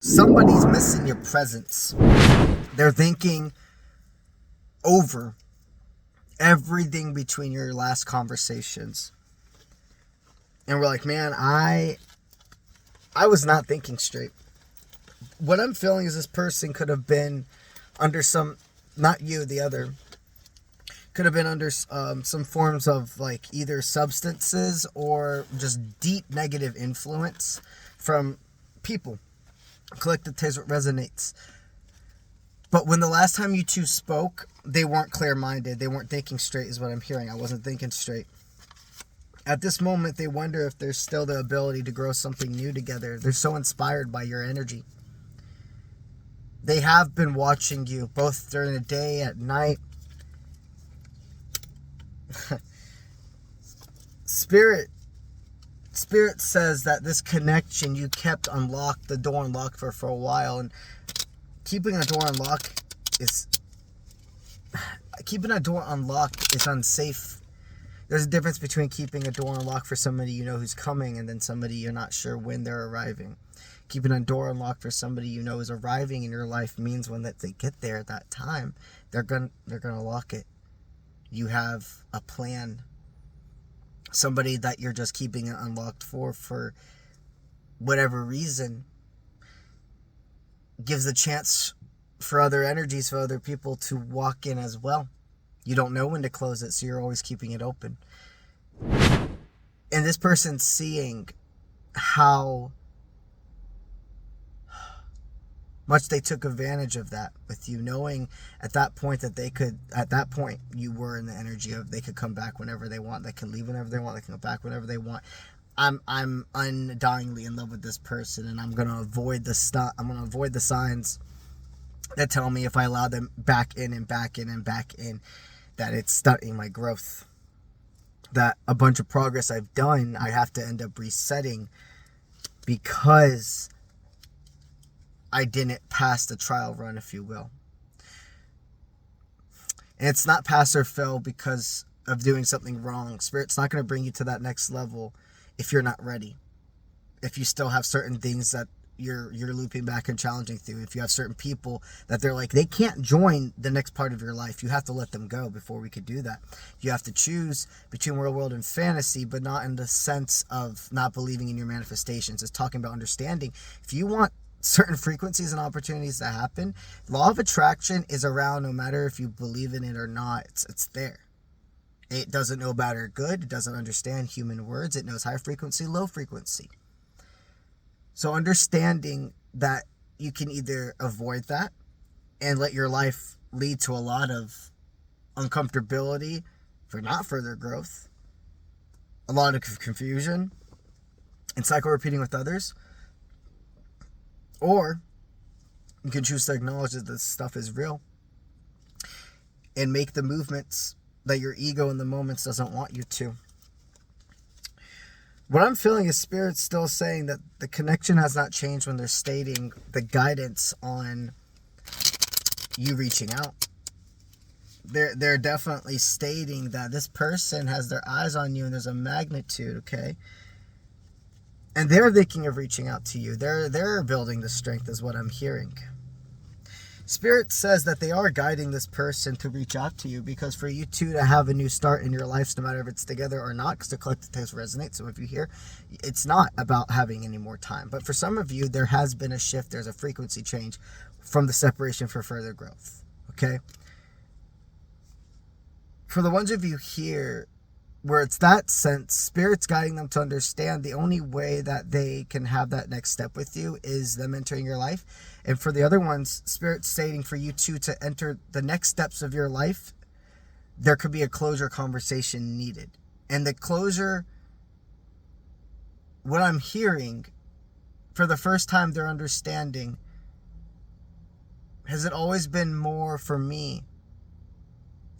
Somebody's missing your presence. They're thinking over everything between your last conversations. And we're like, man, I was not thinking straight. What I'm feeling is this person could have been under some, not you, the other, could have been under some forms of like either substances or just deep negative influence from people. Collective taste resonates. But when the last time you two spoke, they weren't clear-minded. They weren't thinking straight is what I'm hearing. I wasn't thinking straight. At this moment, they wonder if there's still the ability to grow something new together. They're so inspired by your energy. They have been watching you both during the day, at night. Spirit says that this connection you kept unlocked, the door unlocked for a while, and keeping a door unlocked is unsafe. There's a difference between keeping a door unlocked for somebody you know who's coming and then somebody you're not sure when they're arriving. Keeping a door unlocked for somebody you know is arriving in your life means when that they get there at that time, they're gonna lock it. You have a plan. Somebody that you're just keeping it unlocked for whatever reason gives a chance for other energies, for other people to walk in as well. You don't know when to close it, so you're always keeping it open. And this person's seeing how much they took advantage of that with you, knowing at that point you were in the energy of they could come back whenever they want, they can leave whenever they want, they can go back whenever they want. I'm undyingly in love with this person, and I'm gonna avoid the signs that tell me if I allow them back in, that it's stunting my growth. That a bunch of progress I've done, I have to end up resetting because I didn't pass the trial run, if you will. And it's not pass or fail because of doing something wrong. Spirit's not going to bring you to that next level if you're not ready. If you still have certain things that you're looping back and challenging through. If you have certain people that they're like, they can't join the next part of your life. You have to let them go before we could do that. You have to choose between real world and fantasy, but not in the sense of not believing in your manifestations. It's talking about understanding. If you want certain frequencies and opportunities to happen, law of attraction is around no matter if you believe in it or not. It's there. It doesn't know bad or good. It doesn't understand human words. It knows high frequency, low frequency. So understanding that you can either avoid that and let your life lead to a lot of uncomfortability for not further growth, a lot of confusion, and cycle repeating with others, or you can choose to acknowledge that this stuff is real and make the movements that your ego in the moments doesn't want you to. What I'm feeling is Spirit's still saying that the connection has not changed when they're stating the guidance on you reaching out. They're definitely stating that this person has their eyes on you and there's a magnitude, okay? And they're thinking of reaching out to you. They're building the strength is what I'm hearing. Spirit says that they are guiding this person to reach out to you because for you two to have a new start in your lives, no matter if it's together or not, because the collective taste resonates. So if you hear, it's not about having any more time. But for some of you, there has been a shift. There's a frequency change from the separation for further growth. Okay? For the ones of you here where it's that sense, Spirit's guiding them to understand the only way that they can have that next step with you is them entering your life. And for the other ones, Spirit's stating for you two to enter the next steps of your life, there could be a closure conversation needed. And the closure, what I'm hearing, for the first time they're understanding, has it always been more for me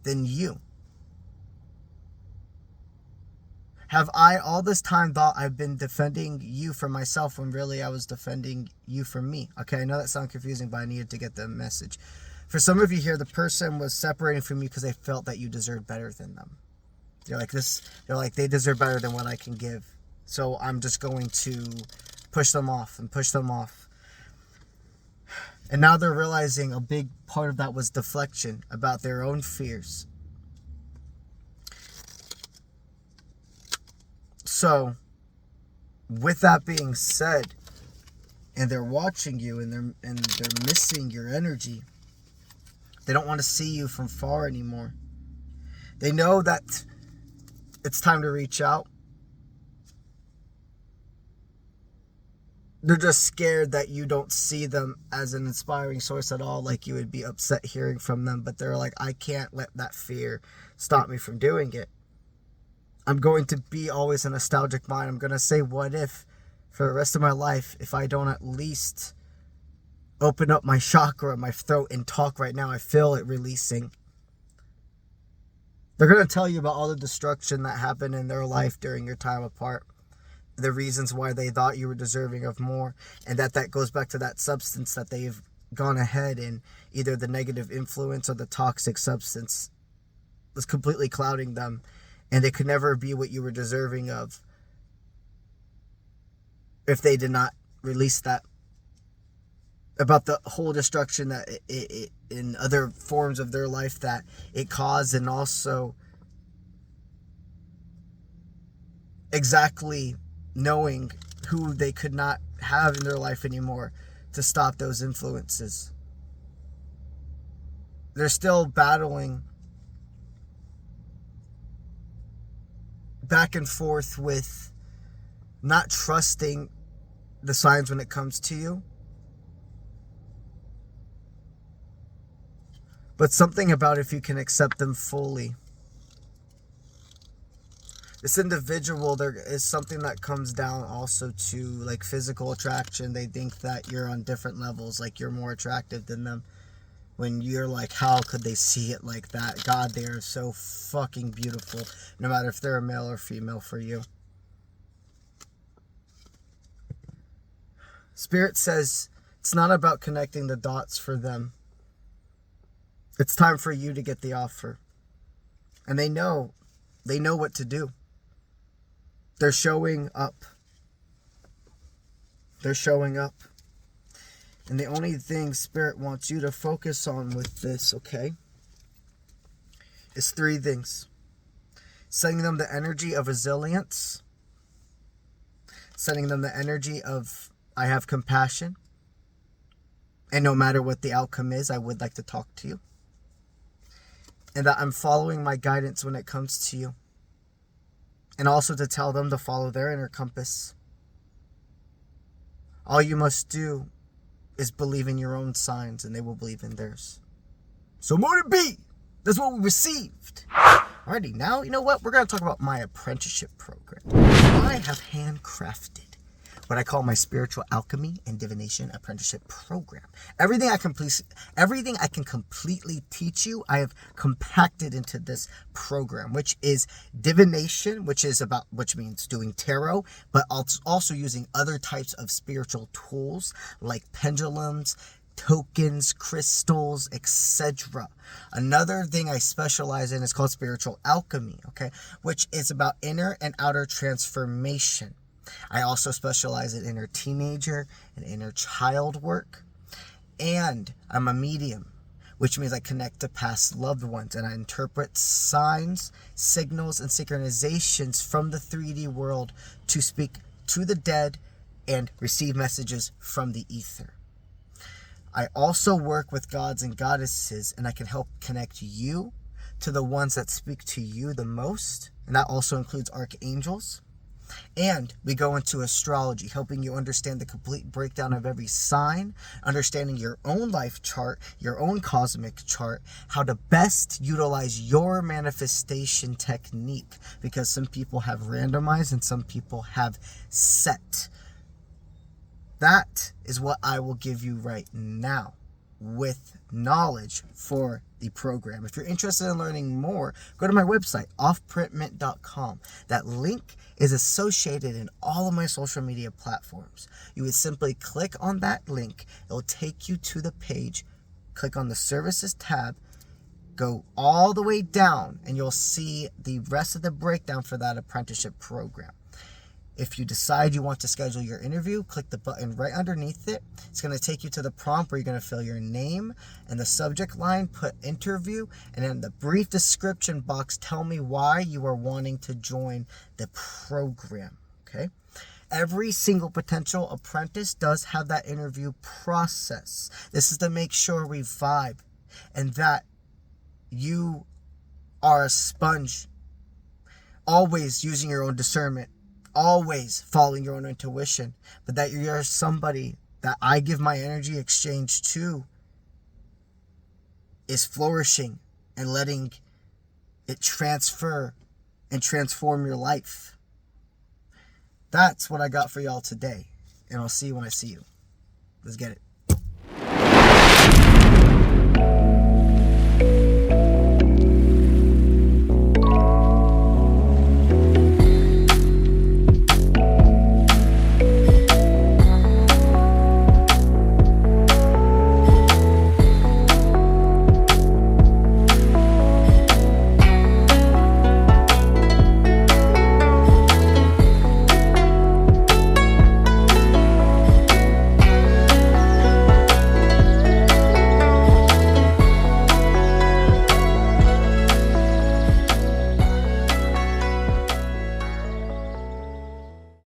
than you? Have I all this time thought I've been defending you for myself when really I was defending you for me? Okay, I know that sounds confusing, but I needed to get the message. For some of you here, the person was separating from you because they felt that you deserved better than them. They're like, they deserve better than what I can give. So I'm just going to push them off and push them off. And now they're realizing a big part of that was deflection about their own fears. So, with that being said, and they're watching you and they're missing your energy. They don't want to see you from far anymore. They know that it's time to reach out. They're just scared that you don't see them as an inspiring source at all, like you would be upset hearing from them. But they're like, I can't let that fear stop me from doing it. I'm going to be always a nostalgic mind. I'm going to say, what if, for the rest of my life, if I don't at least open up my chakra, my throat, and talk right now? I feel it releasing. They're going to tell you about all the destruction that happened in their life during your time apart. The reasons why they thought you were deserving of more. And that goes back to that substance that they've gone ahead and either the negative influence or the toxic substance was completely clouding them. And they could never be what you were deserving of if they did not release that. About the whole destruction that it in other forms of their life that it caused, and also exactly knowing who they could not have in their life anymore to stop those influences. They're still battling back and forth with not trusting the signs when it comes to you. But something about if you can accept them fully. This individual, there is something that comes down also to like physical attraction. They think that you're on different levels, like you're more attractive than them. When you're like, how could they see it like that? God, they are so fucking beautiful, no matter if they're a male or female for you. Spirit says it's not about connecting the dots for them. It's time for you to get the offer. And they know what to do. They're showing up. They're showing up. And the only thing Spirit wants you to focus on with this, okay, is 3 things. Sending them the energy of resilience. Sending them the energy of, I have compassion. And no matter what the outcome is, I would like to talk to you. And that I'm following my guidance when it comes to you. And also to tell them to follow their inner compass. All you must do is believe in your own signs, and they will believe in theirs. So more to be. That's what we received. Alrighty, now you know what? We're going to talk about my apprenticeship program. I have handcrafted what I call my spiritual alchemy and divination apprenticeship program. Everything I can completely teach you, I have compacted into this program, which is divination, which means doing tarot, but also using other types of spiritual tools like pendulums, tokens, crystals, etc. Another thing I specialize in is called spiritual alchemy, okay, which is about inner and outer transformation. I also specialize in inner teenager and inner child work. And I'm a medium, which means I connect to past loved ones, and I interpret signs, signals, and synchronizations from the 3D world to speak to the dead and receive messages from the ether. I also work with gods and goddesses, and I can help connect you to the ones that speak to you the most, and that also includes archangels. And we go into astrology, helping you understand the complete breakdown of every sign, understanding your own life chart, your own cosmic chart, how to best utilize your manifestation technique, because some people have randomized and some people have set. That is what I will give you right now with knowledge for the program. If you're interested in learning more, go to my website, offprintmint.com. That link is associated in all of my social media platforms. You would simply click on that link. It will take you to the page. Click on the services tab. Go all the way down and you'll see the rest of the breakdown for that apprenticeship program. If you decide you want to schedule your interview, click the button right underneath it. It's going to take you to the prompt where you're going to fill your name and the subject line, put interview, and in the brief description box, tell me why you are wanting to join the program. Okay? Every single potential apprentice does have that interview process. This is to make sure we vibe and that you are a sponge, always using your own discernment, always following your own intuition, but that you're somebody that I give my energy exchange to is flourishing and letting it transfer and transform your life. That's what I got for y'all today, and I'll see you when I see you. Let's get it.